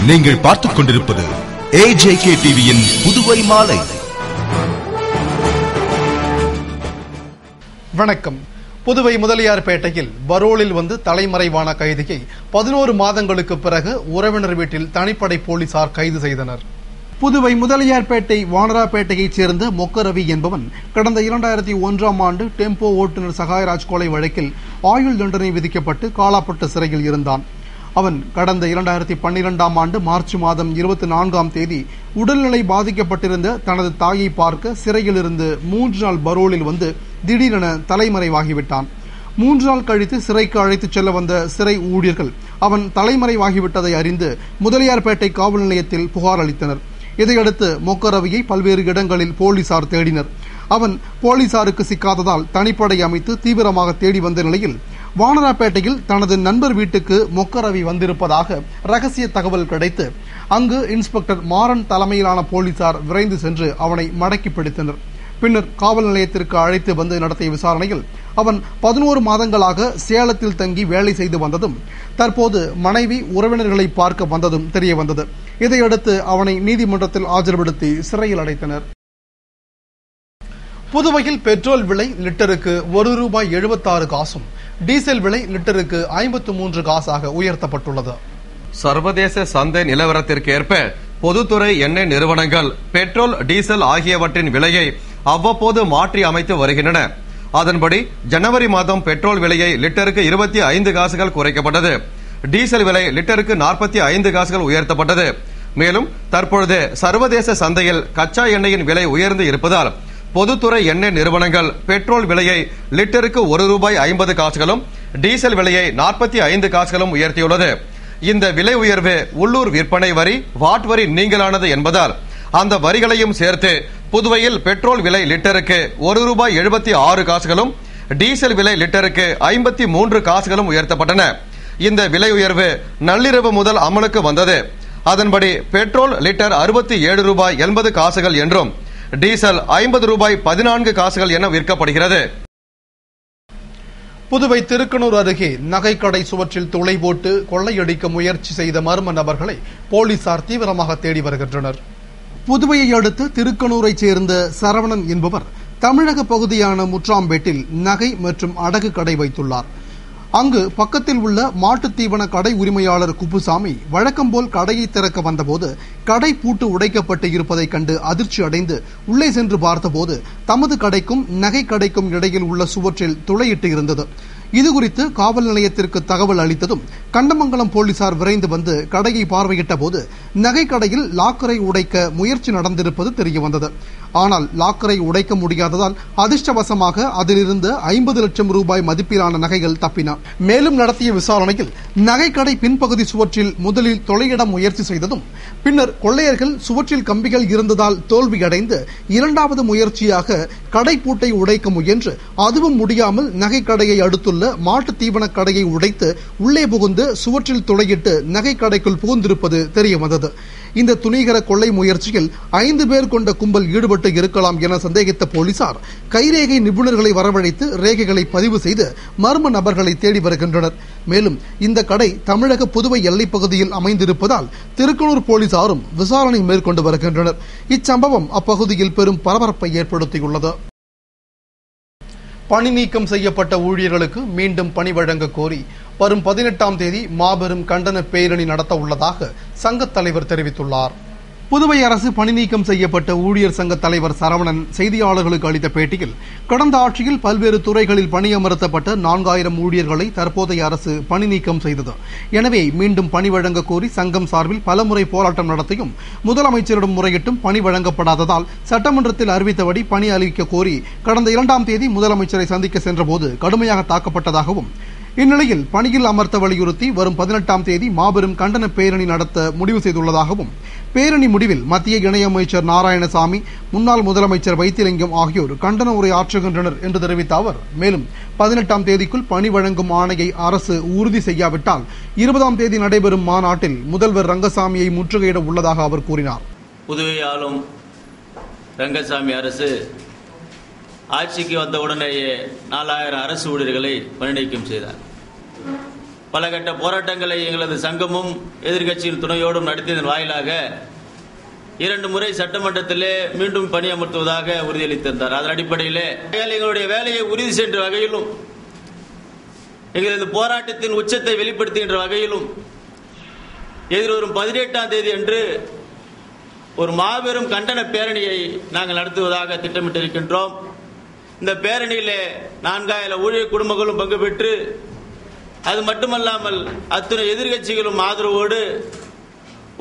நீங்கள் பார்த்துக் கொண்டிருப்பது AJK டிவியின் புதுவை மாலை. வணக்கம். புதுவை முதலியார்பேட்டையில் பரோலில் வந்து தலைமறைவான கைதியை 11 மாதங்களுக்கு பிறகு உறவினர் வீட்டில் தனிப்படை போலீசார் கைது செய்தனர். புதுவை முதலியார்பேட்டை வானராப்பேட்டையைச் சேர்ந்த மொக்கரவி என்பவன் கடந்த 2001ஆம் ஆண்டு டெம்போ ஓட்டுநர் சகாயராஜ் கொலை வழக்கில் ஆயுள் தண்டனை விதிக்கப்பட்டு காலாப்பட்டு சிறையில் இருந்தான். அவன் கடந்த 2012ஆம் ஆண்டு மார்ச் மாதம் 24ஆம் தேதி உடல்நிலை பாதிக்கப்பட்டிருந்த தனது தாயை பார்க்க சிறையில் இருந்து 3 நாள் பரோலில் வந்து திடீரென தலைமறைவாகிவிட்டான். 3 நாள் கழித்து சிறைக்கு அழைத்துச் செல்ல வந்த சிறை ஊழியர்கள் அவன் தலைமறைவாகிவிட்டதை அறிந்து முதலியார்பேட்டை காவல் நிலையத்தில் புகார் அளித்தனர். இதையடுத்து மொக்கரவியை பல்வேறு இடங்களில் போலீசார் தேடினர். அவன் போலீசாருக்கு சிக்காததால் தனிப்படை அமைத்து தீவிரமாக தேடி வந்த நிலையில் வானராப்பேட்டையில் தனது நண்பர் வீட்டுக்கு மொக்கரவி வந்திருப்பதாக ரகசிய தகவல் கிடைத்து அங்கு இன்ஸ்பெக்டர் மாறன் தலைமையிலான போலீசார் விரைந்து சென்று அவனை மடக்கி பிடித்தனர். பின்னர் காவல் நிலையத்திற்கு அழைத்து வந்து நடத்திய விசாரணையில் அவன் 11 மாதங்களாக சேலத்தில் தங்கி வேலை செய்து வந்ததும் தற்போது மனைவி உறவினர்களை பார்க்க வந்ததும் தெரிய வந்தது. இதையடுத்து அவனை நீதிமன்றத்தில் ஆஜர்படுத்தி சிறையில் அடைத்தனர். புதுவையில் பெட்ரோல் விலை லிட்டருக்கு ₹1.76 டீசல் விலை லிட்டருக்கு 53 காசாக உயர்த்தப்பட்டுள்ளது. சர்வதேச சந்தை நிலவரத்திற்கு ஏற்ப பொதுத்துறை எண்ணெய் நிறுவனங்கள் பெட்ரோல், டீசல் ஆகியவற்றின் விலையை அவ்வப்போது மாற்றி அமைத்து வருகின்றன. அதன்படி ஜனவரி மாதம் பெட்ரோல் விலையை லிட்டருக்கு 25 காசுகள் குறைக்கப்பட்டது. டீசல் விலை லிட்டருக்கு 45 காசுகள் உயர்த்தப்பட்டது. மேலும் தற்பொழுது சர்வதேச சந்தையில் கச்சா எண்ணெயின் விலை உயர்ந்து இருப்பதால் பொதுத்துறை எண்ணெய் நிறுவனங்கள் பெட்ரோல் விலையை லிட்டருக்கு ₹1.50 டீசல் விலையை 45 காசுகளும் உயர்த்தியுள்ளது. இந்த விலை உயர்வு உள்ளூர் விற்பனை வரி, வாட் வரி நீங்கலானது என்பதால் அந்த வரிகளையும் சேர்த்து புதுவையில் பெட்ரோல் விலை லிட்டருக்கு ₹1.76 டீசல் விலை லிட்டருக்கு 53 காசுகளும் உயர்த்தப்பட்டன. இந்த விலை உயர்வு நள்ளிரவு முதல் அமலுக்கு வந்தது. அதன்படி பெட்ரோல் லிட்டர் ₹67.80 என்றும் டீசல் ₹50.14 என விற்கப்படுகிறது. புதுவை திருக்கனூர் அருகே நகைக்கடை சுவற்றில் துளை போட்டு கொள்ளையடிக்க முயற்சி செய்த மர்ம நபர்களை போலீசார் தீவிரமாக தேடி வருகின்றனர். புதுவையை அடுத்து திருக்கனூரைச் சேர்ந்த சரவணன் என்பவர் தமிழக பகுதியான முற்றாம்பேட்டில் நகை மற்றும் அடகு கடை வைத்துள்ளார். அங்கு பக்கத்தில் உள்ள மாட்டுத் தீவன கடை உரிமையாளர் குப்புசாமி வழக்கம்போல் கடையை திறக்க வந்தபோது கடை பூட்டு உடைக்கப்பட்டு இருப்பதை கண்டு அதிர்ச்சி அடைந்து உள்ளே சென்று பார்த்தபோது தமது கடைக்கும் நகை கடைக்கும் இடையில் உள்ள சுவற்றில் துளையிட்டு இருந்தது. இதுகுறித்து காவல் நிலையத்திற்கு தகவல் அளித்ததும் கண்டமங்கலம் போலீசார் விரைந்து வந்து கடையை பார்வையிட்ட போது நகை கடையில் லாக்கரை உடைக்க முயற்சி நடந்திருப்பது தெரியவந்தது. ஆனால் லாக்கரை உடைக்க முடியாததால் அதிர்ஷ்டவசமாக அதிலிருந்து 50 லட்சம் ரூபாய் மதிப்பிலான நகைகள் தப்பின. மேலும் நடத்திய விசாரணையில் நகைக்கடை பின்பகுதி சுவற்றில் முதலில் துளையிட முயற்சி செய்ததும் பின்னர் கொள்ளையர்கள் சுவற்றில் கம்பிகள் இருந்ததால் தோல்வியடைந்து 2வது முயற்சியாக கடை பூட்டை உடைக்க முயன்று அதுவும் முடியாமல் நகைக்கடையை அடுத்துள்ள மாட்டு தீவன கடையை உடைத்து உள்ளே புகுந்து சுவற்றில் துளையிட்டு நகை கடைக்குள் புகுந்திருப்பது தெரிய வந்தது. இந்த துணிகர கொள்ளை முயற்சியில் 5 பேர் கொண்ட கும்பல் ஈடுபட்டு இருக்கலாம் என சந்தேகித்த போலீசார் கைரேகை நிபுணர்களை வரவழைத்து ரேகைகளை பதிவு செய்து மர்ம நபர்களை தேடி வருகின்றனர். மேலும் இந்த கடை தமிழக புதுவை எல்லைப் பகுதியில் அமைந்திருப்பதால் திருக்கனூர் போலீசாரும் விசாரணை மேற்கொண்டு வருகின்றனர். இச்சம்பவம் அப்பகுதியில் பெரும் பரபரப்பை ஏற்படுத்தியுள்ளது. பணி நீக்கம் செய்யப்பட்ட ஊழியர்களுக்கு மீண்டும் பணி வழங்க கோரி வரும் 18ஆம் தேதி மாபெரும் கண்டன பேரணி நடத்த உள்ளதாக சங்கத் தலைவர் தெரிவித்துள்ளார். புதுவை அரசு பணி நீக்கம் செய்யப்பட்ட ஊழியர் சங்க தலைவர் சரவணன் செய்தியாளர்களுக்கு அளித்த பேட்டியில் கடந்த ஆட்சியில் பல்வேறு துறைகளில் பணியமர்த்தப்பட்ட 4000 ஊழியர்களை தற்போதைய அரசு பணி நீக்கம் செய்தது. எனவே மீண்டும் பணி வழங்க கோரி சங்கம் சார்பில் பலமுறை போராட்டம் நடத்தியும் முதலமைச்சரிடம் முறையிட்டும் பணி வழங்கப்படாததால் சட்டமன்றத்தில் அறிவித்தபடி பணி அளிக்க கோரி கடந்த 2ஆம் தேதி முதலமைச்சரை சந்திக்க சென்றபோது கடுமையாக தாக்கப்பட்டதாகவும் இந்நிலையில் பணியில் அமர்த்த வலியுறுத்தி வரும் 18ஆம் தேதி மாபெரும் கண்டன பேரணி நடத்த முடிவு செய்துள்ளதாகவும் பேரணி முடிவில் மத்திய இணையமைச்சர் நாராயணசாமி, முன்னாள் முதலமைச்சர் வைத்திலிங்கம் ஆகியோர் கண்டன உரை ஆற்றுகின்றனர் என்று தெரிவித்த அவர் மேலும் 18ஆம் தேதிக்குள் பணி வழங்கும் ஆணையை அரசு உறுதி செய்யாவிட்டால் 20ஆம் தேதி நடைபெறும் மாநாட்டில் முதல்வர் ரங்கசாமியை முற்றுகையிட உள்ளதாக அவர் கூறினார். புதுவை ஆளும் ரங்கசாமி அரசு ஆட்சிக்கு வந்த உடனேயே 4000 அரசு ஊழியர்களை பணி நீக்கம் செய்தார். பல கட்ட போராட்டங்களை எங்களது சங்கமும் எதிர்க்கட்சியின் துணையோடும் நடத்தியதன் வாயிலாக 2 முறை சட்டமன்றத்திலே மீண்டும் பணியமர்த்துவதாக உறுதியளித்திருந்தார். அதன் அடிப்படையிலே எங்களுடைய வேலையை உறுதி செய்கின்ற வகையிலும் எங்களது போராட்டத்தின் உச்சத்தை வெளிப்படுத்துகின்ற வகையிலும் எதிர்வரும் 18ஆம் தேதி அன்று ஒரு மாபெரும் கண்டன பேரணியை நாங்கள் நடத்துவதாக திட்டமிட்டிருக்கின்றோம். இந்த பேரணியிலே 4000 ஊழியர் குடும்பங்களும் பங்கு பெற்று, அது மட்டுமல்லாமல் அத்தனை எதிர்க்கட்சிகளும் ஆதரவோடு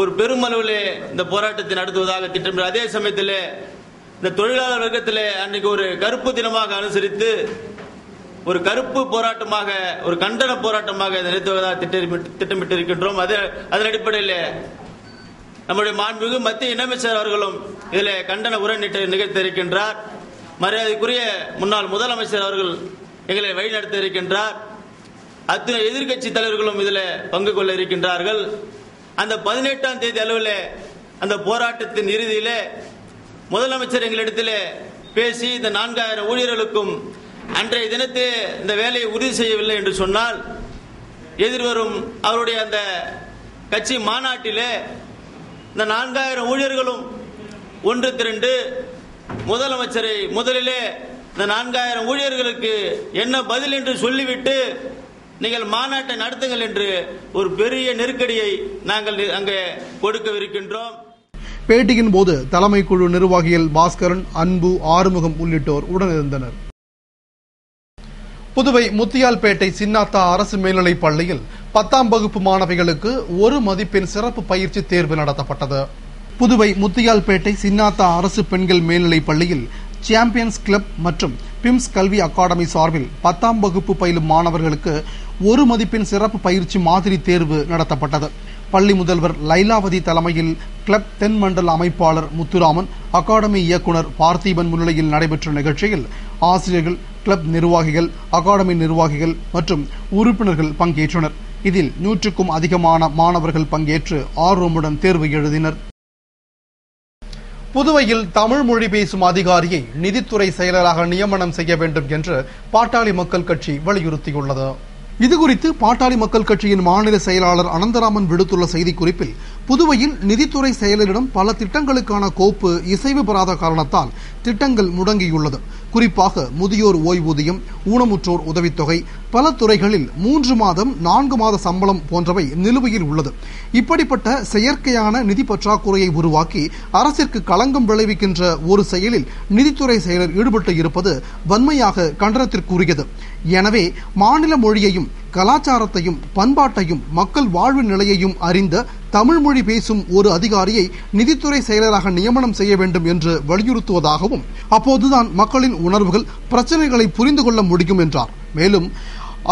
ஒரு பெருமளவிலே இந்த போராட்டத்தை நடத்துவதாக திட்டமிட்டு, அதே சமயத்தில் இந்த தொழிலாளர் வர்க்கத்திலே அன்றைக்கு ஒரு கருப்பு தினமாக அனுசரித்து ஒரு கருப்பு போராட்டமாக, ஒரு கண்டன போராட்டமாக இதை நடத்துவதாக திட்டமிட்டிருக்கின்றோம். அதன் அடிப்படையில் நம்முடைய மாண்புமிகு மத்திய இணையமைச்சர் அவர்களும் இதில் கண்டன உரை நிகழ்த்த இருக்கின்றார். மரியாதைக்குரிய முன்னாள் முதலமைச்சர் அவர்கள் எங்களை வழிநடத்த இருக்கின்றார். அத்தனை எதிர்க்கட்சி தலைவர்களும் இதில் பங்கு கொள்ள இருக்கின்றார்கள். அந்த 18ஆம் தேதி அளவில் அந்த போராட்டத்தின் இறுதியிலே முதலமைச்சர் எங்களிடத்தில் பேசி இந்த 4000 ஊழியர்களுக்கும் அன்றைய தினத்தே இந்த வேலையை உறுதி செய்யவில்லை என்று சொன்னால் எதிர்வரும் அவருடைய அந்த கட்சி மாநாட்டிலே இந்த 4000 ஊழியர்களும் ஒன்று திரண்டு முதலமைச்சரை முதலிலே இந்த 4000 ஊழியர்களுக்கு என்ன பதில் என்று சொல்லிவிட்டு நீங்கள் மாநாட்டை நடத்துங்கள் என்று ஒரு பெரிய நெருக்கடியை நாங்கள் அங்கே கொடுக்கவிருக்கின்றோம். பேட்டியின் போது தலைமை குழு நிர்வாகிகள் பாஸ்கரன், அன்பு, ஆறுமுகம் உள்ளிட்டோர் உடனிருந்தனர். புதுவை முத்தியால்பேட்டை சின்னாத்தா அரசு மேல்நிலைப் பள்ளியில் 10ஆம் வகுப்பு மாணவிகளுக்கு 1 மதிப்பெண் சிறப்பு பயிற்சி தேர்வு நடத்தப்பட்டது. புதுவை முத்தியால்பேட்டை சின்னாத்தா அரசு பெண்கள் மேல்நிலைப் பள்ளியில் சாம்பியன்ஸ் கிளப் மற்றும் பிம்ஸ் கல்வி அகாடமி சார்பில் 10ஆம் வகுப்பு பயிலும் மாணவர்களுக்கு 1 மதிப்பெண் சிறப்பு பயிற்சி மாதிரி தேர்வு நடத்தப்பட்டது. பள்ளி முதல்வர் லைலாவதி தலைமையில் கிளப் தென் மண்டல அமைப்பாளர் முத்துராமன், அகாடமி இயக்குனர் பார்த்திபன் முன்னிலையில் நடைபெற்ற நிகழ்ச்சியில் ஆசிரியர்கள், கிளப் நிர்வாகிகள், அகாடமி நிர்வாகிகள் மற்றும் உறுப்பினர்கள் பங்கேற்றனர். இதில் 100க்கும் அதிகமான மாணவர்கள் பங்கேற்று ஆர்வமுடன் தேர்வு எழுதினர். புதுவையில் தமிழ் மொழி பேசும் அதிகாரியை நிதித்துறை செயலராக நியமனம் செய்ய வேண்டும் என்று பாட்டாளி மக்கள் கட்சி வலியுறுத்தியுள்ளது. இதுகுறித்து பாட்டாளி மக்கள் கட்சியின் மாநில செயலாளர் அனந்தராமன் விடுத்துள்ள செய்திக்குறிப்பில், புதுவையில் நிதித்துறை செயலரிடம் பல திட்டங்களுக்கான கோப்பு இசைவு பெறாத காரணத்தால் திட்டங்கள் முடங்கியுள்ளது. குறிப்பாக முதியோர் ஓய்வூதியம், ஊனமுற்றோர் உதவித்தொகை, பல துறைகளில் 3 மாதம் 4 மாத சம்பளம் போன்றவை நிலுவையில் உள்ளது. இப்படிப்பட்ட செயற்கையான நிதி பற்றாக்குறையை உருவாக்கி அரசிற்கு களங்கம் விளைவிக்கின்ற ஒரு செயலில் நிதித்துறை செயலர் ஈடுபட்டு இருப்பது வன்மையாக கண்டனத்திற்குரியது. எனவே மாநில மொழியையும் கலாச்சாரத்தையும் பண்பாட்டையும் மக்கள் வாழ்வு நிலையையும் அறிந்த தமிழ் மொழி பேசும் ஒரு அதிகாரியை நிதித்துறை செயலராக நியமனம் செய்ய வேண்டும் என்று வலியுறுத்துவதாகவும், அப்போதுதான் மக்களின் உணர்வுகள், பிரச்சனைகளை புரிந்து கொள்ள முடியும் என்றார். மேலும்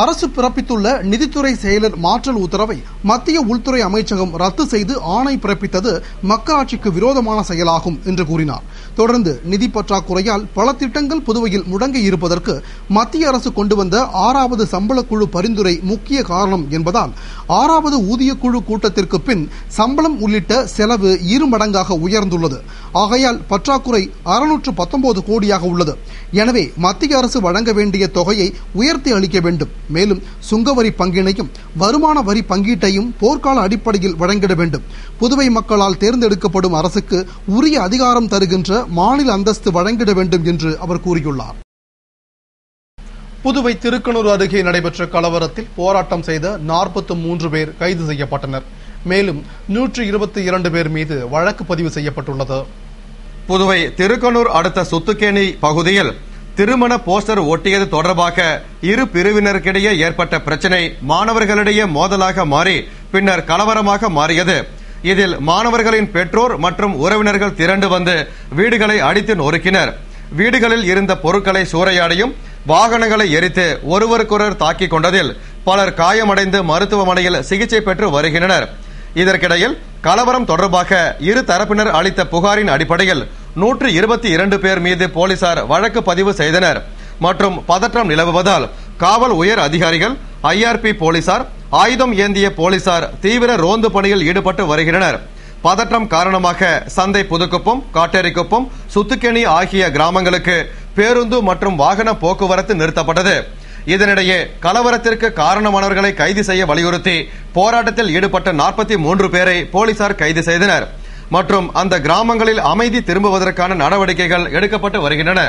அரசு பிறப்பித்துள்ள நிதித்துறை செயலர் மாற்றல் உத்தரவை மத்திய உள்துறை அமைச்சகம் ரத்து செய்து ஆணை பிறப்பித்தது மக்களாட்சிக்கு விரோதமான செயலாகும் என்று கூறினார். தொடர்ந்து நிதி பற்றாக்குறையால் பல திட்டங்கள் புதுவையில் முடங்கி இருப்பதற்கு மத்திய அரசு கொண்டு வந்த 6வது சம்பள குழு பரிந்துரை முக்கிய காரணம் என்பதால் 6வது ஊதிய குழு கூட்டத்திற்கு பின் சம்பளம் உள்ளிட்ட செலவு 2 மடங்காக உயர்ந்துள்ளது. ஆகையால் பற்றாக்குறை 619 கோடியாக உள்ளது. எனவே மத்திய அரசு வழங்க வேண்டிய தொகையை உயர்த்தி அளிக்க வேண்டும். மேலும் சுங்கவரி பங்கினையும் வருமான வரி பங்கீட்டையும் போர்க்கால அடிப்படையில் வழங்கிட வேண்டும். புதுவை மக்களால் தேர்ந்தெடுக்கப்படும் அரசுக்கு உரிய அதிகாரம் தருகின்ற மாநில அந்தஸ்து வழங்கிட வேண்டும் என்று அவர் கூறியுள்ளார். புதுவை திருக்கனூர் அருகே நடைபெற்ற கலவரத்தில் போராட்டம் செய்த 43 பேர் கைது செய்யப்பட்டனர். மேலும் 122 பேர் மீது வழக்கு பதிவு செய்யப்பட்டுள்ளது. புதுவை திருக்கனூர் அடுத்த சுத்துக்கேணி பகுதியில் திருமண போஸ்டர் ஒட்டியது தொடர்பாக இரு பிரிவினருக்கிடையே ஏற்பட்ட பிரச்சினை மாணவர்களிடையே மோதலாக மாறி பின்னர் கலவரமாக மாறியது. இதில் மாணவர்களின் பெற்றோர் மற்றும் உறவினர்கள் திரண்டு வந்து வீடுகளை அடித்து நொறுக்கினர். வீடுகளில் இருந்த பொருட்களை சூறையாடியும் வாகனங்களை எரித்து ஒருவருக்கொருவர் தாக்கிக் கொண்டதில் பலர் காயமடைந்து மருத்துவமனையில் சிகிச்சை பெற்று வருகின்றனர். இதற்கிடையில் கலவரம் தொடர்பாக இரு தரப்பினர் அளித்த புகாரின் அடிப்படையில் 122 பேர் மீது போலீசார் வழக்கு பதிவு செய்தனர். மற்றும் பதற்றம் நிலவுவதால் காவல் உயர் அதிகாரிகள், IRP போலீசார், ஆயுதம் ஏந்திய போலீசார் தீவிர ரோந்து பணியில் ஈடுபட்டு வருகின்றனர். பதற்றம் காரணமாக சந்தை புதுக்குப்பம், காட்டேரிக்குப்பம், சுத்துக்கேணி ஆகிய கிராமங்களுக்கு பேருந்து மற்றும் வாகன போக்குவரத்து நிறுத்தப்பட்டது. இதனிடையே கலவரத்திற்கு காரணமானவர்களை கைது செய்ய வலியுறுத்தி போராட்டத்தில் ஈடுபட்ட 43 பேரை போலீசார் கைது செய்தனர் மற்றும் அந்த கிராமங்களில் அமைதி திரும்புவதற்கான நடவடிக்கைகள் எடுக்கப்பட்டு வருகின்றன.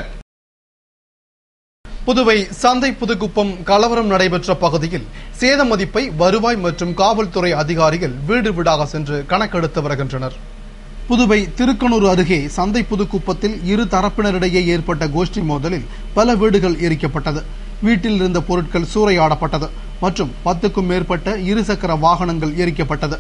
புதுவை சந்தை புதுக்குப்பம் கலவரம் நடைபெற்ற பகுதியில் சேத மதிப்பை வருவாய் மற்றும் காவல்துறை அதிகாரிகள் வீடு வீடாக சென்று கணக்கெடுத்து வருகின்றனர். புதுவை திருக்கனூர் அருகே சந்தை புதுக்குப்பத்தில் இரு தரப்பினரிடையே ஏற்பட்ட கோஷ்டி மோதலில் பல வீடுகள் எரிக்கப்பட்டது. வீட்டில் இருந்த பொருட்கள் சூறையாடப்பட்டது மற்றும் 10க்கும் மேற்பட்ட இருசக்கர வாகனங்கள் எரிக்கப்பட்டது.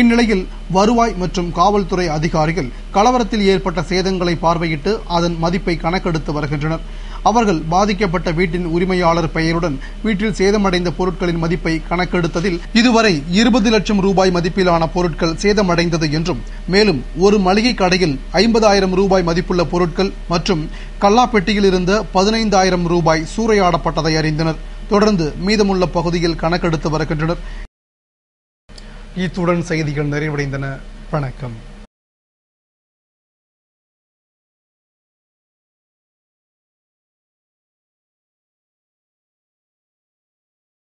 இந்நிலையில் வருவாய் மற்றும் காவல்துறை அதிகாரிகள் கலவரத்தில் ஏற்பட்ட சேதங்களை பார்வையிட்டு அதன் மதிப்பை கணக்கெடுத்து வருகின்றனர். அவர்கள் பாதிக்கப்பட்ட வீட்டின் உரிமையாளர் பெயருடன் வீட்டில் சேதமடைந்த பொருட்களின் மதிப்பை கணக்கெடுத்ததில் இதுவரை 20 லட்சம் ரூபாய் மதிப்பிலான பொருட்கள் சேதமடைந்தது என்றும், மேலும் ஒரு மளிகை கடையில் 50,000 ரூபாய் மதிப்புள்ள பொருட்கள் மற்றும் கல்லாப்பெட்டியில் இருந்த 15,000 ரூபாய் சூறையாடப்பட்டதை அறிந்தனர். தொடர்ந்து மீதமுள்ள பகுதியில் கணக்கெடுத்து வருகின்றனர். இத்துடன் செய்திகள் நிறைவடைந்தன. வணக்கம்.